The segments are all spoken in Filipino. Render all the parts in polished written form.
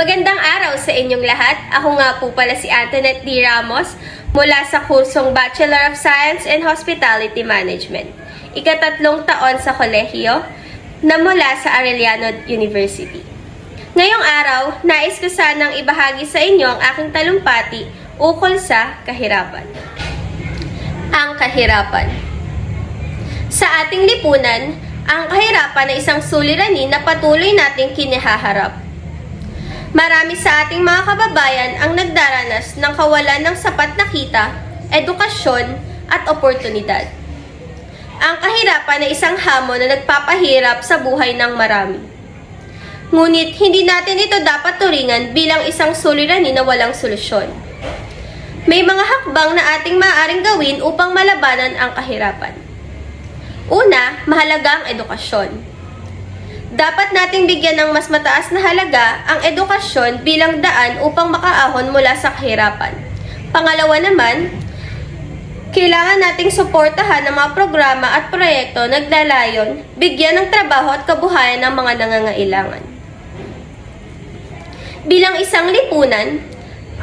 Magandang araw sa inyong lahat. Ako nga po pala si Antoinette D. Ramos mula sa kursong Bachelor of Science in Hospitality Management. Ikatatlong taon sa kolehiyo na mula sa Arellano University. Ngayong araw, nais ko sanang ibahagi sa inyo ang aking talumpati ukol sa kahirapan. Ang kahirapan. Sa ating lipunan, ang kahirapan ay isang suliranin na patuloy nating kinahaharap. Marami sa ating mga kababayan ang nagdaranas ng kawalan ng sapat na kita, edukasyon at oportunidad. Ang kahirapan ay isang hamon na nagpapahirap sa buhay ng marami. Ngunit hindi natin ito dapat turingan bilang isang suliranin na walang solusyon. May mga hakbang na ating maaaring gawin upang malabanan ang kahirapan. Una, mahalaga ang edukasyon. Dapat nating bigyan ng mas mataas na halaga ang edukasyon bilang daan upang makaahon mula sa kahirapan. Pangalawa naman, kailangan nating suportahan ang mga programa at proyekto na naglalayon, bigyan ng trabaho at kabuhayan ng mga nangangailangan. Bilang isang lipunan,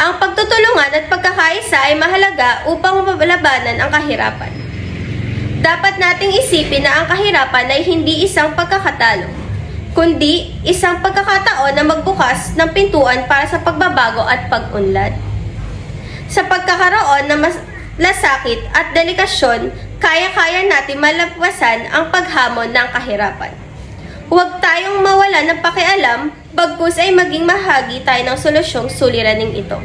ang pagtutulungan at pagkakaisa ay mahalaga upang mapalabanan ang kahirapan. Dapat nating isipin na ang kahirapan ay hindi isang pagkakatalo, kundi isang pagkakataon na magbukas ng pintuan para sa pagbabago at pag-unlad. Sa pagkakaroon ng malasakit at delikasyon, kaya-kaya natin malabasan ang paghamon ng kahirapan. Huwag tayong mawala ng pakialam, bagkus ay maging mahagi tayo ng solusyong suliraning ito.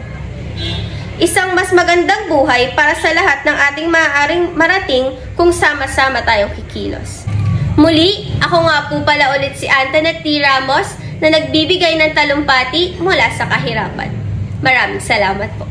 Isang mas magandang buhay para sa lahat ng ating maaaring marating kung sama-sama tayong kikilos. Muli, ako nga po pala ulit si Antoinette D. Ramos na nagbibigay ng talumpati mula sa kahirapan. Maraming salamat po.